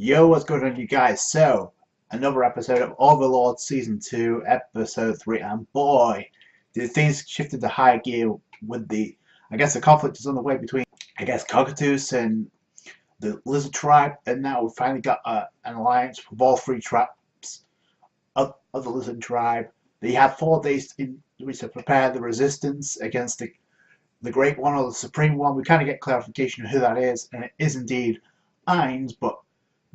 Yo, what's going on, you guys? So, another episode of Overlord Season 2, Episode 3, and boy, did things shifted to high gear with the conflict is on the way between, Cocytus and the Lizard Tribe, and now we finally got an alliance with all three tribes of the Lizard Tribe. They had 4 days in which to prepare the resistance against the Great One or the Supreme One. We kind of get clarification of who that is, and it is indeed Ainz, but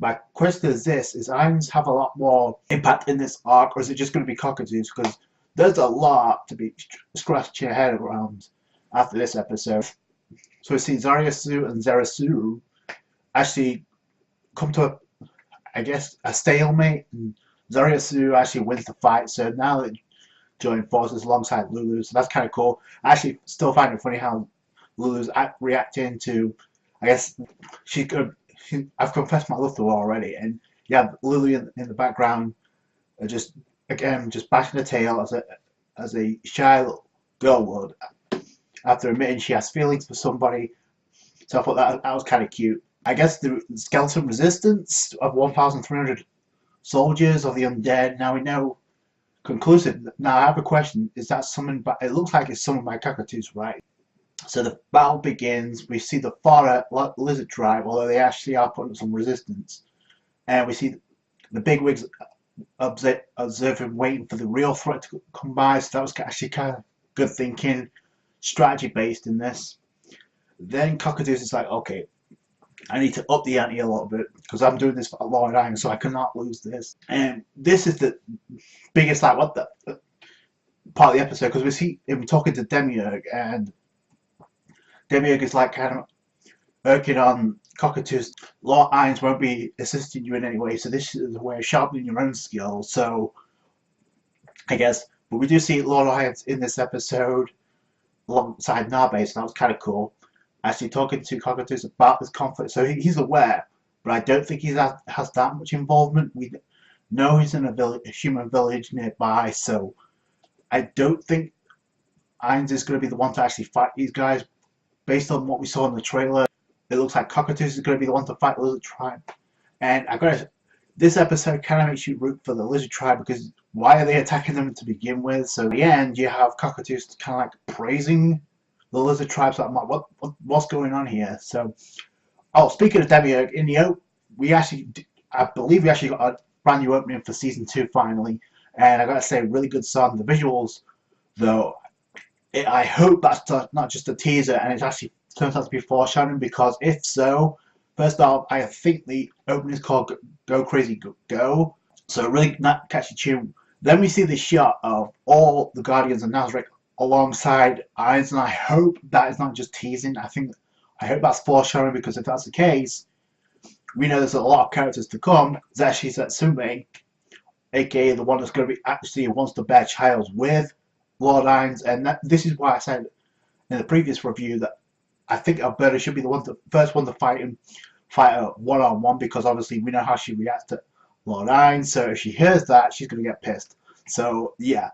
my question is this: is Ainz have a lot more impact in this arc, or is it just going to be Cocytus? Because there's a lot to be scratching your head around after this episode. So we see Zaryasu and Zerasu actually come to a stalemate, and Zaryasu actually wins the fight. So now they join forces alongside Lulu. So that's kind of cool. I actually still find it funny how Lulu's reacting to, I guess she could. I've confessed my love to her already, and yeah, Lily in the background are just bashing the tail as a shy little girl would after admitting she has feelings for somebody. So I thought that was kind of cute. I guess the skeleton resistance of 1,300 soldiers of the undead. Now we know conclusive. Now I have a question: is that summoned by? It looks like it's summoned by Cocytus, right? So the battle begins. We see the fodder Lizard Tribe, although they actually are putting up some resistance, and we see the bigwigs observing, waiting for the real threat to come by. So that was actually kind of good thinking, strategy based in this. Then Cocytus is like, okay, I need to up the ante a little bit because I'm doing this for Lord Iron, so I cannot lose this. And this is the biggest what the part of the episode, because we see him talking to Demiurge, and Demiurge is like kind of irking on Cocytus. Lord Ainz won't be assisting you in any way, so this is a way of sharpening your own skills. So I guess, but we do see Lord Ainz in this episode alongside Nabe, so that was kind of cool. Actually talking to Cocytus about this conflict, so he's aware, but I don't think he has that much involvement. We know he's in a human village nearby, so I don't think Ainz is going to be the one to actually fight these guys. Based on what we saw in the trailer, it looks like Cocytus is going to be the one to fight the Lizard Tribe. And this episode kind of makes you root for the Lizard Tribe, because why are they attacking them to begin with? So in the end, you have Cocytus kind of like praising the Lizard Tribe. So I'm like, what's going on here? So, speaking of Demiurge, I believe we actually got a brand new opening for season 2 finally, and I gotta say, really good song. The visuals, though, I hope that's not just a teaser and it actually turns out to be foreshadowing, because if so, first off, I think the opening is called Go Crazy Go, so really not catchy tune. Then we see the shot of all the Guardians of Nazarick alongside Ainz, and I hope that is not just teasing. I hope that's foreshadowing, because if that's the case, we know there's a lot of characters to come. Zashi Satsume, aka the one that's going to be actually wants to bear child with Lord Ainz, and this is why I said in the previous review that I think Alberta should be the first one to fight her one-on-one, because obviously we know how she reacts to Lord Ainz, so if she hears that, she's going to get pissed. So yeah,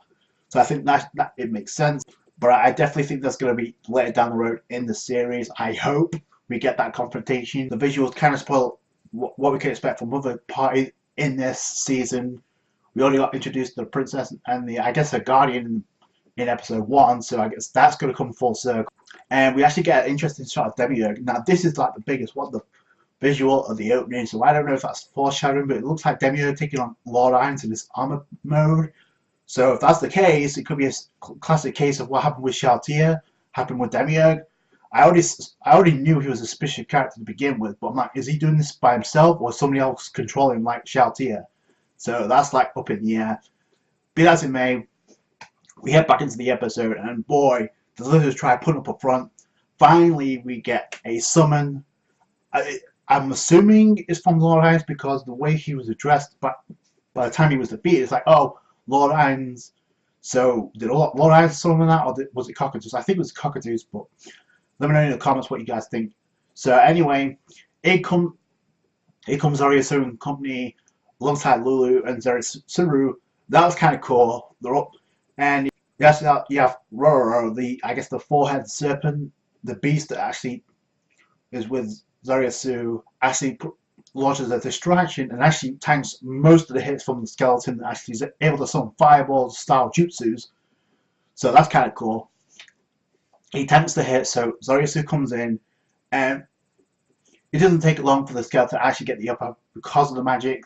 so I think that it makes sense, but I definitely think that's going to be later down the road in the series. I hope we get that confrontation. The visuals kind of spoil what we can expect from other parties in this season. We already got introduced to the princess and the guardian in episode 1, so I guess that's going to come full circle. And we actually get an interesting shot of Demiurge. Now this is like the biggest one, the visual of the opening, so I don't know if that's foreshadowing, but it looks like Demiurge taking on Lord Ainz in this armor mode. So if that's the case, it could be a classic case of what happened with Shaltia happened with Demiurge. I already knew he was a suspicious character to begin with, but I'm like, is he doing this by himself or somebody else controlling like Shaltia? So that's like up in the air. Be that as it may, we head back into the episode, and boy, the Lizard Tribe putting up a front. Finally, we get a summon. I'm assuming it's from Lord Ainz, because the way he was addressed by the time he was defeated, it's like, oh, Lord Ainz. So did Lord Ainz summon that, or was it Cocytus? I think it was Cocytus, but let me know in the comments what you guys think. So anyway, here comes Zaryasu and company alongside Lulu and Zerasu. That was kind of cool. They're up. And yes, you have Roro, the four-headed serpent, the beast that actually is with Zaryasu, actually launches a distraction and actually tanks most of the hits from the skeleton, and actually is able to summon fireballs style jutsus. So that's kind of cool. He tanks the hit, so Zoryasu comes in, and it doesn't take long for the skeleton to actually get the upper because of the magic.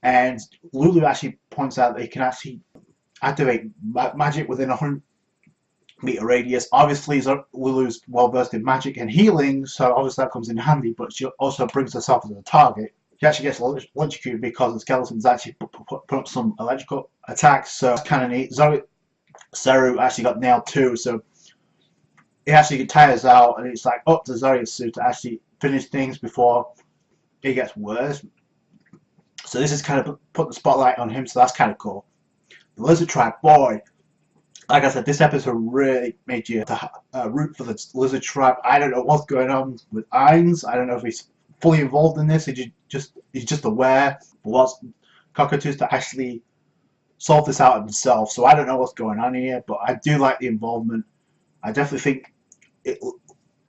And Lulu actually points out that he can actually activate magic within a 100-meter radius. Obviously, Lulu's well versed in magic and healing, so obviously that comes in handy. But she also brings herself as a target. She actually gets electrocuted because the skeleton's actually put up some electrical attacks, so that's kind of neat. Seru actually got nailed too, so he actually tires out, and it's like up to Zoryasu to actually finish things before it gets worse. So this is kind of put the spotlight on him, so that's kind of cool. The Lizard Tribe, boy, like I said, this episode really made you root for the Lizard Tribe. I don't know what's going on with Ainz. I don't know if he's fully involved in this. He's just aware, but wants Cocytus to actually solve this out himself. So I don't know what's going on here, but I do like the involvement. I definitely think it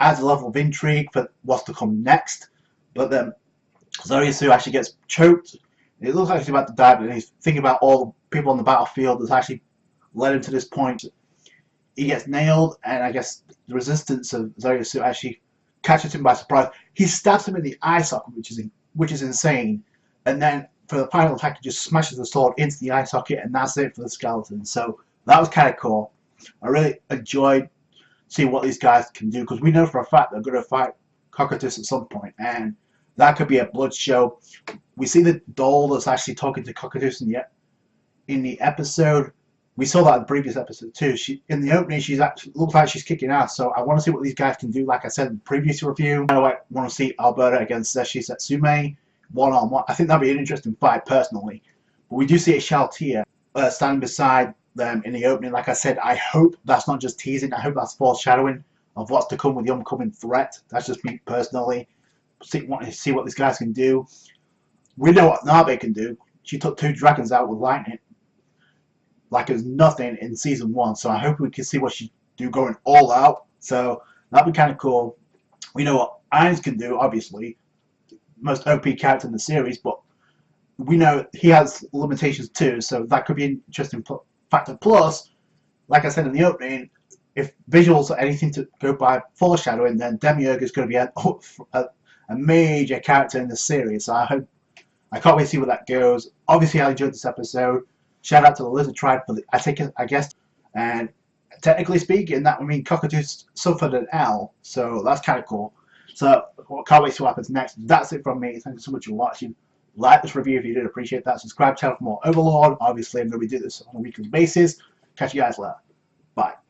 adds a level of intrigue for what's to come next. But then Zoryasu actually gets choked. It looks like he's about to die, but he's thinking about all the people on the battlefield that's actually led him to this point. He gets nailed, and I guess the resistance of Zoryasu actually catches him by surprise. He stabs him in the eye socket, which is insane. And then for the final attack, he just smashes the sword into the eye socket, and that's it for the skeleton. So that was kind of cool. I really enjoyed seeing what these guys can do, because we know for a fact they're going to fight Cocytus at some point, and that could be a blood show. We see the doll that's actually talking to Cocytus in the episode. We saw that in the previous episode too. In the opening, she's actually looks like she's kicking ass. So I want to see what these guys can do. Like I said in the previous review, I want to see Alberta against Seshi Setsume one-on-one. I think that'd be an interesting fight personally. But we do see a Shaltia standing beside them in the opening. Like I said, I hope that's not just teasing. I hope that's foreshadowing of what's to come with the upcoming threat. That's just me personally. Want to see what these guys can do. We know what Nabe can do. She took 2 dragons out with lightning like it was nothing in season 1. So I hope we can see what she do going all out. So that'd be kind of cool. We know what Ainz can do, obviously, most OP character in the series, but we know he has limitations too. So that could be an interesting factor. Plus, like I said in the opening, if visuals are anything to go by foreshadowing, then Demiurge is going to be a major character in the series. So I can't wait to see where that goes. Obviously, I enjoyed this episode. Shout out to the Lizard Tribe for I guess, and technically speaking, that would mean Cocytus suffered an L. So that's kind of cool. So can't wait to see what happens next. That's it from me. Thank you so much for watching. Like this review if you did appreciate that. Subscribe to the channel for more Overlord. Obviously, I'm going to be doing this on a weekly basis. Catch you guys later. Bye.